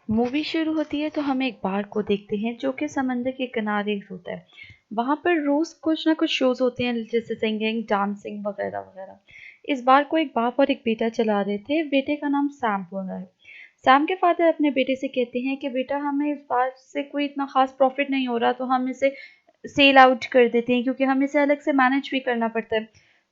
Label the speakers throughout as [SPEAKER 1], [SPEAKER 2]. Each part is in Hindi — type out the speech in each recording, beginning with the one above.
[SPEAKER 1] मूवी शुरू होती है तो हम एक बार को देखते हैं जो कि समंदर के किनारे होता है। वहाँ पर रोज कुछ ना कुछ शोज होते हैं जैसे सिंगिंग, डांसिंग वगैरह वगैरह। इस बार को एक बाप और एक बेटा चला रहे थे। बेटे का नाम सैम होना है। सैम के फादर अपने बेटे से कहते हैं कि बेटा हमें इस बार से कोई इतना खास प्रॉफिट नहीं हो रहा तो हम इसे सेल आउट कर देते हैं क्योंकि हमें इसे अलग से मैनेज भी करना पड़ता है।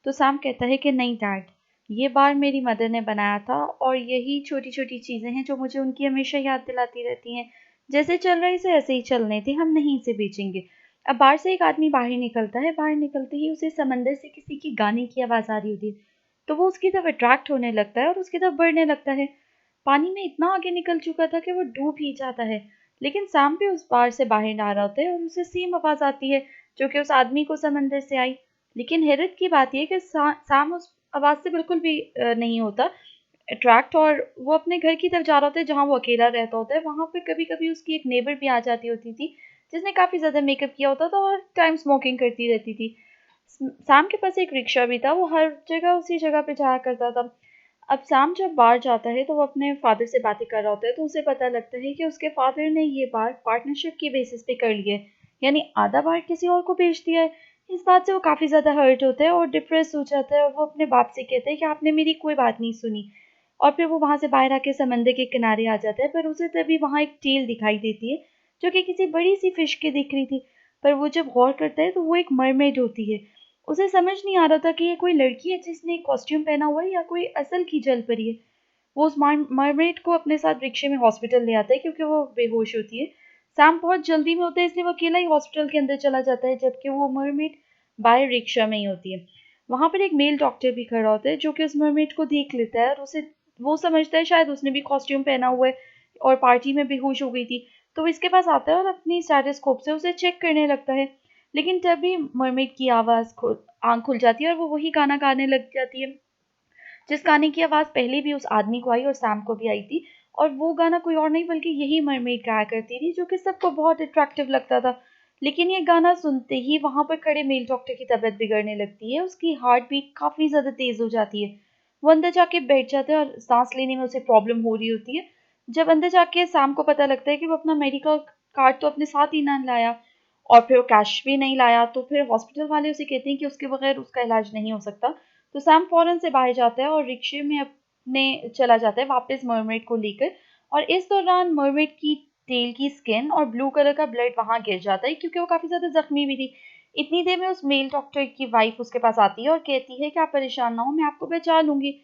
[SPEAKER 1] तो सैम कहता है कि नहीं डैड, ये बार मेरी मदर ने बनाया था और यही छोटी छोटी चीजें हैं जो मुझे उनकी हमेशा याद दिलाती रहती हैं। जैसे चल रहा है इसे ऐसे ही चलने थे, हम नहीं इसे बेचेंगे। अब बाहर से एक आदमी बाहर निकलता है। बाहर निकलते ही उसे समंदर से किसी की गाने की आवाज आ रही होती है। तो वो उसकी तरफ अट्रैक्ट होने लगता है और उसकी तरफ बढ़ने लगता है। पानी में इतना आगे निकल चुका था कि वो डूब ही जाता है। लेकिन सैम भी उस पार से बाहर ना आ रहा होता है और उसे सेम आवाज आती है जो कि उस आदमी को समंदर से आई। लेकिन हैरत की बात यह कि सैम उस आवाज से बिल्कुल भी नहीं होता अट्रैक्ट, और वो अपने घर की तरफ जा रहा होता है जहाँ वो अकेला रहता होता है। वहां पे कभी कभी उसकी एक नेबर भी आ जाती होती थी जिसने काफी ज्यादा मेकअप किया होता था और टाइम स्मोकिंग करती रहती थी। सैम के पास एक रिक्शा भी था, वो हर जगह उसी जगह पे जाया करता था। अब सैम जब बाहर जाता है तो वो अपने फादर से बातें कर रहा होता है तो उसे पता लगता है कि उसके फादर ने ये बार पार्टनरशिप की बेसिस पे कर ली है, यानी आधा बार किसी और को बेच दिया है। इस बात से वो काफी ज्यादा हर्ट होता है और डिप्रेस हो जाता है और वो अपने बाप से कहता है कि आपने मेरी कोई बात नहीं सुनी। और फिर वो वहां से बाहर आके समंदर के किनारे आ जाता है, पर उसे तभी वहां एक टेल दिखाई देती है जो कि किसी बड़ी सी फिश की दिख रही थी। पर वो जब गौर करता है तो वो एक मरमेड होती है। उसे समझ नहीं आ रहा था कि ये कोई लड़की है जिसने कॉस्ट्यूम पहना हुआ है या कोई असल की जल परी है। वो उस मरमेड को अपने साथ रिक्शे में हॉस्पिटल ले आता है क्योंकि वो बेहोश होती है। सैम बहुत जल्दी में होता है इसलिए वो अकेला ही हॉस्पिटल के अंदर चला जाता है जबकि वो मरमेड बाहर रिक्शा में ही होती है। वहां पर एक मेल डॉक्टर भी खड़ा होता है जो कि उस मरमेड को देख लेता है और उसे वो समझता है शायद उसने भी कॉस्ट्यूम पहना हुआ है और पार्टी में बेहोश हो गई थी। तो वो इसके पास आता है और अपनी स्टेथोस्कोप से उसे चेक करने लगता है। लेकिन तभी मरमेड की आंख खुल जाती है और वो वही गाना गाने लग जाती है जिस गाने की आवाज पहले भी उस आदमी को आई और सैम को भी आई थी। और वो गाना कोई और नहीं बल्कि यही मरमेड गाया करती थी जो कि सबको बहुत अट्रैक्टिव लगता था। लेकिन ये गाना सुनते ही वहां पर खड़े मेल डॉक्टर की तबीयत बिगड़ने लगती है, उसकी हार्ट बीट काफी ज्यादा तेज हो जाती है। वो अंदर जाके बैठ जाते हैं और सांस लेने में उसे प्रॉब्लम हो रही होती है। जब अंदर जाके सैम को पता लगता है कि वो अपना मेडिकल कार्ड तो अपने साथ ही ना लाया और फिर वो कैश भी नहीं लाया, तो फिर हॉस्पिटल वाले उसे कहते हैं कि उसके बगैर उसका इलाज नहीं हो सकता। तो सैम फौरन से बाहर जाता है और रिक्शे में अपने चला जाता है वापस मरमेड को लेकर। और इस दौरान मरमेड की टेल की स्किन और ब्लू कलर का ब्लड वहां गिर जाता है क्योंकि वो काफी ज्यादा जख्मी भी थी। इतनी देर में उस मेल डॉक्टर की वाइफ उसके पास आती है और कहती है कि आप परेशान ना हो, मैं आपको बचा लूंगी।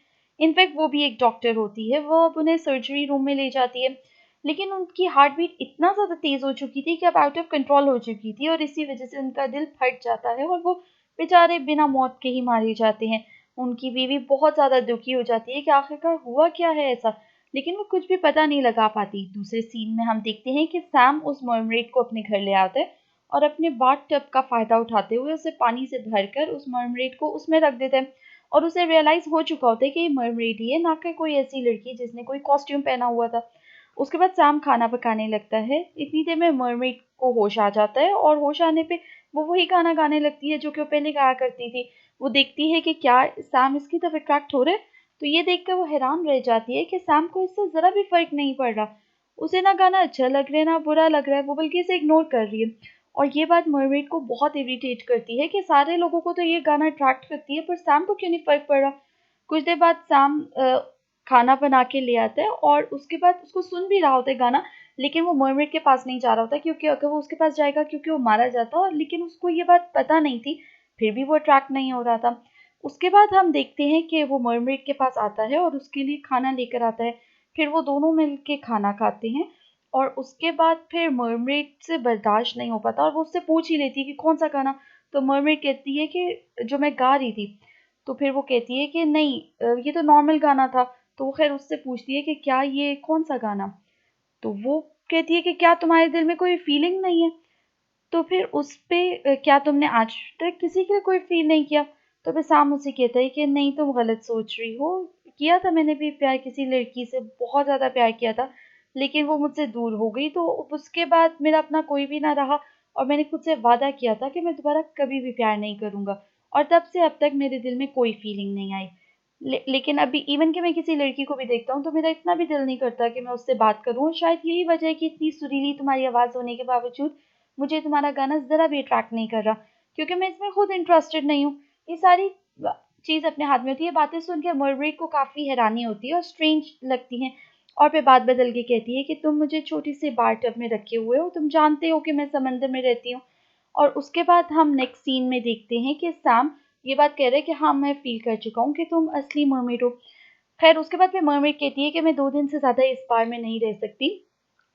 [SPEAKER 1] इनफैक्ट वो भी एक डॉक्टर होती है, वो अब उन्हें सर्जरी रूम में ले जाती है। लेकिन उनकी हार्ट बीट इतना ज्यादा तेज हो चुकी थी कि अब आउट ऑफ कंट्रोल हो चुकी थी और इसी वजह से उनका दिल फट जाता है और वो बेचारे बिना मौत के ही मारे जाते हैं। उनकी बीवी बहुत ज़्यादा दुखी हो जाती है कि आखिरकार हुआ क्या है ऐसा, लेकिन वो कुछ भी पता नहीं लगा पाती। दूसरे सीन में हम देखते हैं कि सैम उस मरमेड को अपने घर ले आता है और अपने बाथ टब का फायदा उठाते हुए उसे पानी से भरकर उस मरमेड को उसमें रख देता है। और उसे रियलाइज हो चुका होता है कि ये मरमेड ही है, ना कि कोई ऐसी लड़की जिसने कोई कॉस्ट्यूम पहना हुआ था। उसके बाद सैम खाना पकाने लगता है। इतनी देर में मरमेड को होश आ जाता है और होश आने पे वो वही गाना गाने लगती है जो कि वो पहले गाया करती थी। वो देखती है कि क्या सैम इसकी तरफ अट्रैक्ट हो रहा है। तो ये देखकर वो हैरान रह जाती है कि सैम को इससे जरा भी फर्क नहीं पड़ रहा। उसे ना गाना अच्छा लग रहा है ना बुरा लग रहा है, वो बल्कि इसे इग्नोर कर रही है। और ये बात मरमेड को बहुत इरिटेट करती है कि सारे लोगों को तो ये गाना अट्रैक्ट करती है पर सैम को क्यों नहीं फर्क पड़ रहा। कुछ देर बाद सैम खाना बना के ले आता है और उसके बाद उसको सुन भी रहा होता है गाना। लेकिन वो मरमेड के पास नहीं जा रहा होता क्योंकि अगर वो उसके पास जाएगा क्योंकि वो मारा जाता, और लेकिन उसको ये बात पता नहीं थी। फिर भी वो अट्रैक्ट नहीं हो रहा था। उसके बाद हम देखते हैं कि वो मरमेड के पास आता है और उसके लिए खाना लेकर आता है। फिर वो दोनों मिलके खाना खाते हैं और उसके बाद फिर मरमेड से बर्दाश्त नहीं हो पाता और वो उससे पूछ ही लेती है कि कौन सा गाना। तो मरमेड कहती है कि जो मैं गा रही थी। तो फिर वो कहती है कि नहीं, ये तो नॉर्मल गाना था। तो वो खैर उससे पूछती है कि क्या ये कौन सा गाना। तो वो कहती है कि क्या तुम्हारे दिल में कोई फीलिंग नहीं है। तो फिर उस पे क्या तुमने आज तक किसी के लिए कोई फील नहीं किया। तो फिर साम उसे कहता है कि नहीं, तुम गलत सोच रही हो। किया था मैंने भी प्यार, किसी लड़की से बहुत ज्यादा प्यार किया था। लेकिन वो मुझसे दूर हो गई तो उसके बाद मेरा अपना कोई भी ना रहा। और मैंने खुद से वादा किया था कि मैं दोबारा कभी भी प्यार नहीं करूंगा। और तब से अब तक मेरे दिल में कोई फीलिंग नहीं आई। लेकिन अभी इवन कि मैं किसी लड़की को भी देखता हूँ तो मेरा इतना भी दिल नहीं करता कि मैं उससे बात करूँ, और शायद यही वजह है कि इतनी सुरीली तुम्हारी आवाज़ होने के बावजूद मुझे तुम्हारा गाना ज़रा भी अट्रैक्ट नहीं कर रहा, क्योंकि मैं इसमें खुद इंटरेस्टेड नहीं हूँ। ये सारी चीज़ अपने हाथ में होती है। बातें सुन के मरमेड को काफ़ी हैरानी होती है और स्ट्रेंज लगती हैं, और फिर बात बदल के कहती है कि तुम मुझे छोटी सी बार टब में रखे हुए हो, तुम जानते हो कि मैं समंदर में रहती हूँ। और उसके बाद हम नेक्स्ट सीन में देखते हैं कि सैम ये बात कह रहा है कि हाँ, मैं फ़ील कर चुका हूँ कि तुम असली मरमेड हो। ख़ैर उसके बाद फिर मरमेड कहती है कि मैं 2 दिन से ज़्यादा इस बार में नहीं रह सकती।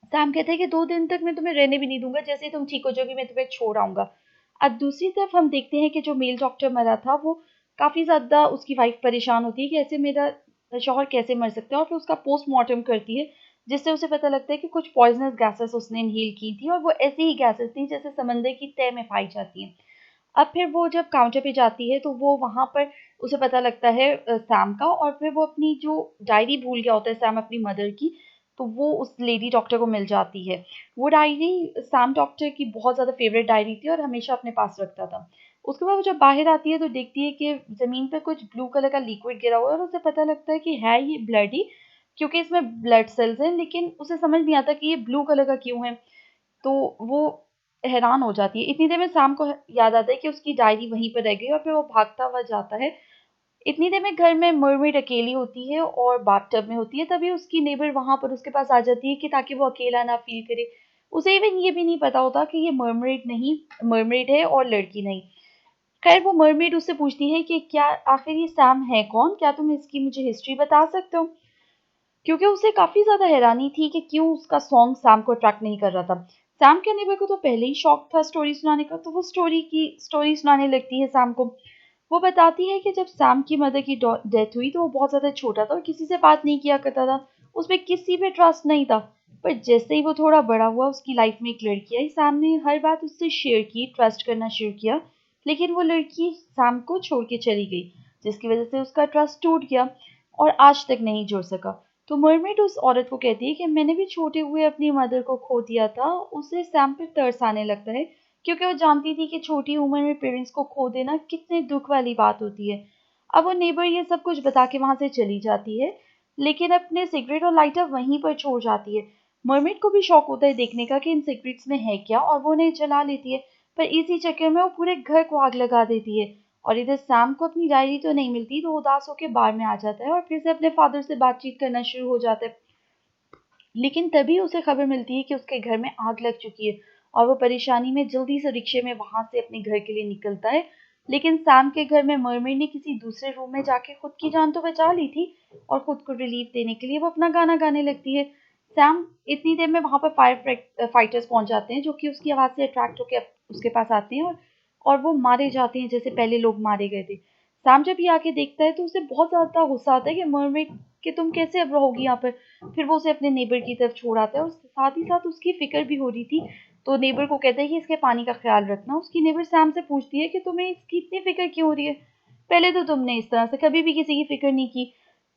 [SPEAKER 1] सैम कहता है कि 2 दिन तक मैं तुम्हें रहने भी नहीं दूँगा, जैसे ही तुम ठीक हो जाओगी मैं तुम्हें छोड़ आऊँगा। अब दूसरी तरफ हम देखते हैं कि जो मेल डॉक्टर मरा था वो काफ़ी ज़्यादा उसकी वाइफ़ परेशान होती है कि ऐसे मेरा शौहर कैसे मर सकता है, और फिर उसका पोस्टमार्टम करती है, जिससे उसे पता लगता है कि कुछ पॉइज़नस गैसेज़ उसने इन्हेल की थी, और वो ऐसी ही गैसेज़ थी जैसे समंदर की तह में पाई जाती हैं। अब फिर वो जब काउंटर पे जाती है तो वो वहाँ पर उसे पता लगता है सैम का, और फिर वो अपनी जो डायरी भूल गया होता है सैम अपनी मदर की, तो वो उस लेडी डॉक्टर को मिल जाती है। वो डायरी सैम डॉक्टर की बहुत ज़्यादा फेवरेट डायरी थी और हमेशा अपने पास रखता था। उसके बाद वो जब बाहर आती है तो देखती है कि ज़मीन पे कुछ ब्लू कलर का लिक्विड गिरा हुआ है, और उसे पता लगता है कि है ये ब्लड ही, क्योंकि इसमें ब्लड सेल्स हैं, लेकिन उसे समझ नहीं आता कि ये ब्लू कलर का क्यों है। तो वो हैरान हो जाती है। इतनी देर में शाम को याद आता है कि उसकी डायरी वहीं पर रह गई, और फिर वो भागता हुआ जाता है। इतनी देर में घर में मरमेड अकेली होती है और बाथटब में होती है, तभी उसकी नेबर वहाँ पर उसके पास आ जाती है कि ताकि वो अकेला ना फ़ील करे। उसे इवन ये भी नहीं पता होता कि ये मरमेड है और लड़की नहीं। खैर वो मरमेड उससे पूछती है कि क्या आखिर ये सैम है कौन? क्या तुम इसकी मुझे हिस्ट्री बता सकते हो? क्योंकि उसे काफ़ी ज़्यादा हैरानी थी कि क्यों उसका सॉन्ग सैम को अट्रैक्ट नहीं कर रहा था। सैम के नेबर को तो पहले ही शौक था स्टोरी सुनाने का, तो वो स्टोरी सुनाने लगती है सैम को। वो बताती है कि जब सैम की मदर की डेथ हुई तो वो बहुत ज़्यादा छोटा था और किसी से बात नहीं किया करता था। उसमें किसी पे ट्रस्ट नहीं था। पर जैसे ही वो थोड़ा बड़ा हुआ उसकी लाइफ में एक लड़की आई, सैम ने हर बात उससे शेयर की, ट्रस्ट करना शुरू किया। लेकिन वो लड़की सैम को छोड़ के चली गई, जिसकी वजह से उसका ट्रस्ट टूट गया और आज तक नहीं जुड़ सका। तो मरमेड उस औरत को कहती है कि मैंने भी छोटे हुए अपनी मदर को खो दिया था। उसे सैम पे तरस आने लगता है, क्योंकि वो जानती थी कि छोटी उम्र में पेरेंट्स को खो देना कितने दुख वाली बात होती है। अब वो नेबर ये सब कुछ बता के वहां से चली जाती है, लेकिन अपने सिगरेट और लाइटर वहीं पर छोड़ जाती है। मरमेड को भी शौक होता है देखने का कि इन सिगरेट्स में है क्या, और वो उन्हें जला लेती है। पर इसी चक्कर में वो पूरे घर को आग लगा देती है। और इधर सैम को अपनी डायरी तो नहीं मिलती, तो उदास होकर बार में आ जाता है और फिर से अपने फादर से बातचीत करना शुरू हो जाता है। लेकिन तभी उसे खबर मिलती है कि उसके घर में आग लग चुकी है, और वो परेशानी में जल्दी से रिक्शे में वहां से अपने घर के लिए निकलता है। लेकिन सैम के घर में मरमेड ने किसी दूसरे रूम में जाके खुद की जान तो बचा ली थी, और खुद को रिलीफ देने के लिए वो अपना गाना गाने लगती है। सैम इतनी देर में वहां पर फाइटर्स पहुंच जाते हैं, जो कि उसकी आवाज से अट्रैक्ट होकर उसके पास आते हैं, और वो मारे जाते हैं जैसे पहले लोग मारे गए थे। सैम जब ये आके देखता है तो उसे बहुत ज्यादा गुस्सा आता है कि मरमेड कि तुम कैसे अब रहोगी यहाँ पर। फिर वो उसे अपने नेबर की तरफ छोड़ आता है, और साथ ही साथ उसकी फिक्र भी हो रही थी। तो नेबर को कहता है कि इसके पानी का ख्याल रखना। उसकी नेबर सैम से पूछती है कि तुम्हें इसकी इतनी फिक्र क्यों हो रही है, पहले तो तुमने इस तरह से कभी भी किसी की फिक्र नहीं की।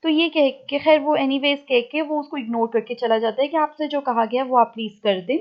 [SPEAKER 1] तो ये कह के खैर वो एनीवेज कह के वो उसको इग्नोर करके चला जाता है कि आपसे जो कहा गया वो आप प्लीज कर दें।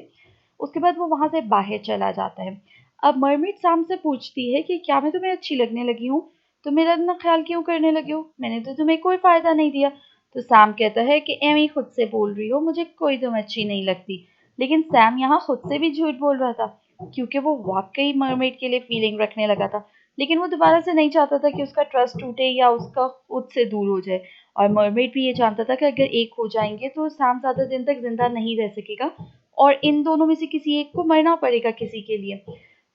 [SPEAKER 1] उसके बाद वो वहां से बाहर चला जाता है। अब मरमेड सैम से पूछती है कि क्या मैं तुम्हें अच्छी लगने लगी हूँ, तुम मेरा इतना ख्याल क्यों करने लगे हो, मैंने तो तुम्हें कोई फायदा नहीं दिया। तो सैम कहता है कि एमी खुद से बोल रही हो, मुझे कोई तुम अच्छी नहीं लगती। लेकिन सैम यहाँ खुद से भी झूठ बोल रहा था, क्योंकि वो वाकई मरमेड के लिए फीलिंग रखने लगा था। लेकिन वो दोबारा से नहीं चाहता था कि उसका ट्रस्ट टूटे या उसका खुद से दूर हो जाए। और मरमेड भी ये जानता था कि अगर एक हो जाएंगे तो सैम ज्यादा दिन तक जिंदा नहीं रह सकेगा, और इन दोनों में से किसी एक को मरना पड़ेगा किसी के लिए।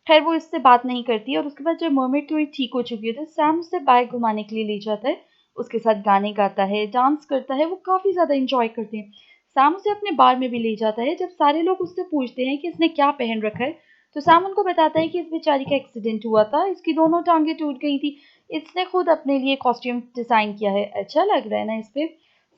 [SPEAKER 1] खैर वो इससे बात नहीं करती, और उसके बाद जब मरमेड थोड़ी ठीक हो चुकी है तो सैम उसे बाहर घुमाने के लिए ले जाता है। उसके साथ गाने गाता है, डांस करता है, वो काफी ज्यादा इंजॉय करते हैं। सैम उसे अपने बार में भी ले जाता है। जब सारे लोग उससे पूछते हैं कि इसने क्या पहन रखा है, तो सैम उनको बताता है कि इस बेचारी का एक्सीडेंट हुआ था, इसकी दोनों टांगे टूट गई थी, इसने खुद अपने लिए कॉस्ट्यूम डिजाइन किया है, अच्छा लग रहा है ना इस पे।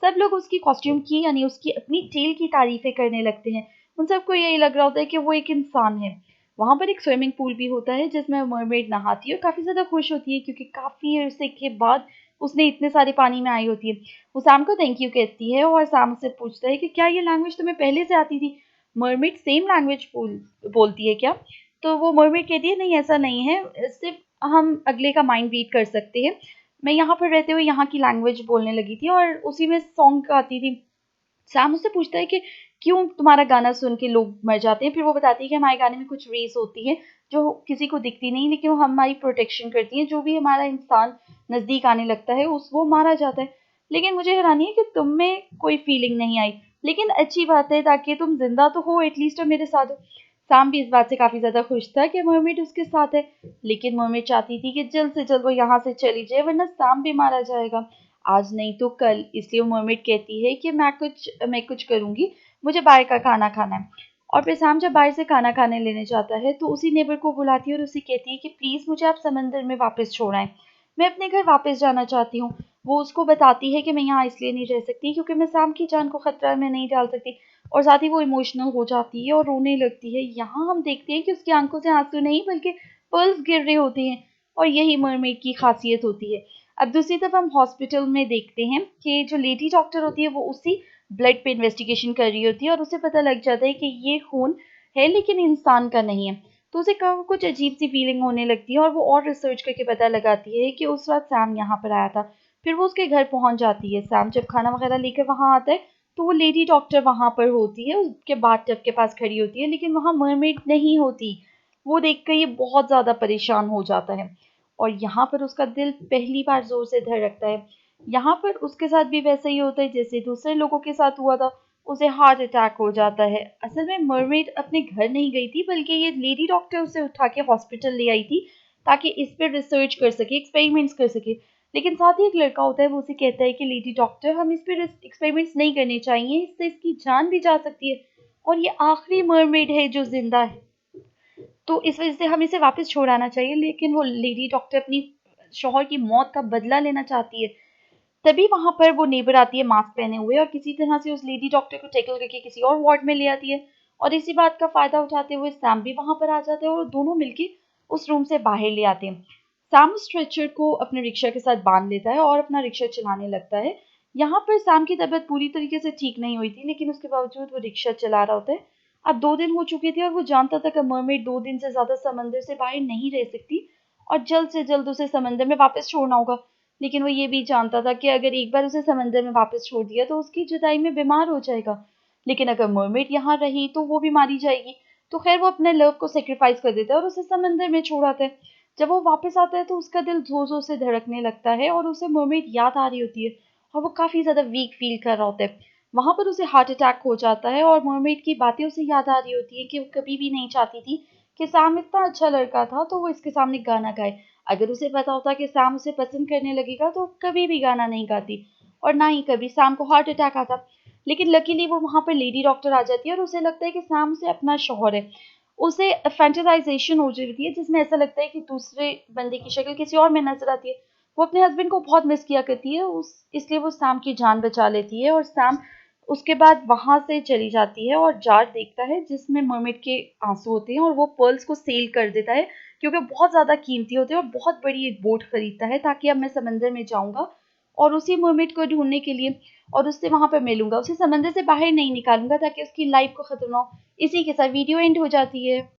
[SPEAKER 1] सब लोग उसकी कॉस्ट्यूम की यानी उसकी अपनी टेल की तारीफें करने लगते हैं। उन सबको यही लग रहा होता है कि वो एक इंसान है। वहाँ पर एक स्विमिंग पूल भी होता है जिसमें मरमेड नहाती है और काफ़ी ज़्यादा खुश होती है, क्योंकि काफ़ी अरसे के बाद उसने इतने सारे पानी में आई होती है। वो सैम को थैंक यू कहती है और सैम से पूछता है कि क्या ये लैंग्वेज तुम्हें पहले से आती थी। मरमेड सेम लैंग्वेज बोलती है क्या? तो वो मरमेड कहती है नहीं ऐसा नहीं है, सिर्फ हम अगले का माइंड रीड कर सकते हैं। मैं यहाँ पर रहते हुए यहाँ की लैंग्वेज बोलने लगी थी और उसी में सॉन्ग गाती थी। सैम उससे पूछता है कि क्यों तुम्हारा गाना सुन के लोग मर जाते हैं। फिर वो बताती है कि हमारे गाने में कुछ रेस होती है जो किसी को दिखती नहीं, लेकिन वो हमारी प्रोटेक्शन करती है। जो भी हमारा इंसान नज़दीक आने लगता है उस वो मारा जाता है। लेकिन मुझे हैरानी है कि तुम में कोई फीलिंग नहीं आई। लेकिन अच्छी बात है, ताकि तुम जिंदा तो हो एटलीस्ट और मेरे साथ हो। सैम भी इस बात से काफी ज्यादा खुश था कि मरमेड उसके साथ है। लेकिन मरमेड चाहती थी कि जल्द से जल्द वो यहाँ से चली जाए, वरना सैम भी मारा जाएगा, आज नहीं तो कल। इसलिए वो मरमेड कहती है कि मैं कुछ करूंगी, मुझे बाहर का खाना खाना है। और फिर सैम जब बाहर से खाना खाने लेने जाता है तो उसी नेबर को बुलाती है और उसे कहती है कि प्लीज मुझे आप समंदर में वापस छोड़ आए, मैं अपने घर वापस जाना चाहती हूँ। वो उसको बताती है कि मैं यहाँ इसलिए नहीं रह सकती क्योंकि मैं सैम की जान को खतरा में नहीं डाल सकती। और साथ ही वो इमोशनल हो जाती है और रोने लगती है। यहाँ हम देखते हैं कि उसकी आंखों से आंसू नहीं बल्कि पर्ल्स गिर रहे होते हैं, और यही मरमेड की खासियत होती है। अब दूसरी तरफ हम हॉस्पिटल में देखते हैं कि जो लेडी डॉक्टर होती है वो उसी ब्लड पे इन्वेस्टिगेशन कर रही होती है और उसे पता लग जाता है कि ये खून है लेकिन इंसान का नहीं है। तो उसे कुछ अजीब सी फीलिंग होने लगती है और वो और रिसर्च करके पता लगाती है कि उस रात सैम यहाँ पर आया था। फिर वो उसके घर पहुंच जाती है। सैम जब खाना वगैरह लेकर वहां आता है तो वो लेडी डॉक्टर वहां पर होती है, उसके बाथटब के पास खड़ी होती है, लेकिन वहां मरमेड नहीं होती। वो देखकर ये बहुत ज्यादा परेशान हो जाता है और यहाँ पर उसका दिल पहली बार जोर से धड़कता है। यहाँ पर उसके साथ भी वैसा ही होता है जैसे दूसरे लोगों के साथ हुआ था, उसे हार्ट अटैक हो जाता है। असल में मरमेड अपने घर नहीं गई थी, बल्कि ये लेडी डॉक्टर उसे उठा के हॉस्पिटल ले आई थी ताकि इस पर रिसर्च कर सके, एक्सपेरिमेंट्स कर सके। लेकिन साथ ही एक लड़का होता है, वो उसे कहता है कि लेडी डॉक्टर हम इस पर एक्सपेरिमेंट्स नहीं करने चाहिए, इससे इसकी जान भी जा सकती है और ये आखिरी मरमेड है जो जिंदा है, तो इस वजह से हमें इसे वापस छोड़ आना चाहिए। लेकिन वो लेडी डॉक्टर अपनी शौहर की मौत का बदला लेना चाहती है। तभी वहां पर वो नेबर आती है मास्क पहने हुए और किसी तरह से उस लेडी डॉक्टर को टैकल करके किसी और वार्ड में ले आती है। और इसी बात का फायदा उठाते हुए सैम भी वहां पर आ जाते हैं और दोनों मिलकर उस रूम से बाहर ले आते हैं। सैम स्ट्रेचर को अपने रिक्शा के साथ बांध लेता है और अपना रिक्शा चलाने लगता है। यहाँ पर सैम की तबीयत पूरी तरीके से ठीक नहीं हुई थी, लेकिन उसके बावजूद वो रिक्शा चला रहा होता है। अब 2 दिन हो चुके थे और वो जानता था कि मरमेड 2 दिन से ज्यादा समंदर से बाहर नहीं रह सकती और जल्द से जल्द उसे समंदर में वापस छोड़ना होगा। लेकिन वो ये भी जानता था कि अगर एक बार उसे समंदर में वापस छोड़ दिया तो उसकी जुदाई में बीमार हो जाएगा। लेकिन अगर मरमेड यहाँ रही तो वो भी मारी जाएगी। तो खैर वो अपने लव को सेक्रीफाइस कर देता है और उसे समंदर में छोड़ आता है। जब वो वापस आता है तो उसका दिल जोर जोर से धड़कने लगता है और उसे मरमेड याद आ रही होती है और वो काफी ज्यादा वीक फील कर रहा होता है। वहां पर उसे हार्ट अटैक हो जाता है और मरमेड की बातें उसे याद आ रही होती है कि वो कभी भी नहीं चाहती थी कि सैम इतना अच्छा लड़का था तो वो इसके सामने गाना गाए। अगर उसे पता होता कि सैम उसे पसंद करने लगेगा तो कभी भी गाना नहीं गाती और ना ही कभी सैम को हार्ट अटैक आता। लेकिन लकीली वो वहां पर लेडी डॉक्टर आ जाती है और उसे लगता है कि सैम उसे अपना शौहर है। उसे फैंटेसाइजेशन हो जाती है जिसमें ऐसा लगता है कि दूसरे बंदे की शक्ल किसी और में नजर आती है। वो अपने हस्बैंड को बहुत मिस किया करती है, उस इसलिए वो सैम की जान बचा लेती है और सैम उसके बाद वहां से चली जाती है और जार देखता है जिसमें मरमेड के आंसू होते हैं और वो पर्ल्स को सेल कर देता है क्योंकि बहुत ज़्यादा कीमती होते हैं और बहुत बड़ी एक बोट खरीदता है ताकि अब मैं समंदर में जाऊंगा और उसी मरमेड को ढूंढने के लिए और उससे वहां पर मिलूंगा, उसे समंदर से बाहर नहीं निकालूंगा ताकि उसकी लाइफ को खतरा ना हो। इसी के साथ वीडियो एंड हो जाती है।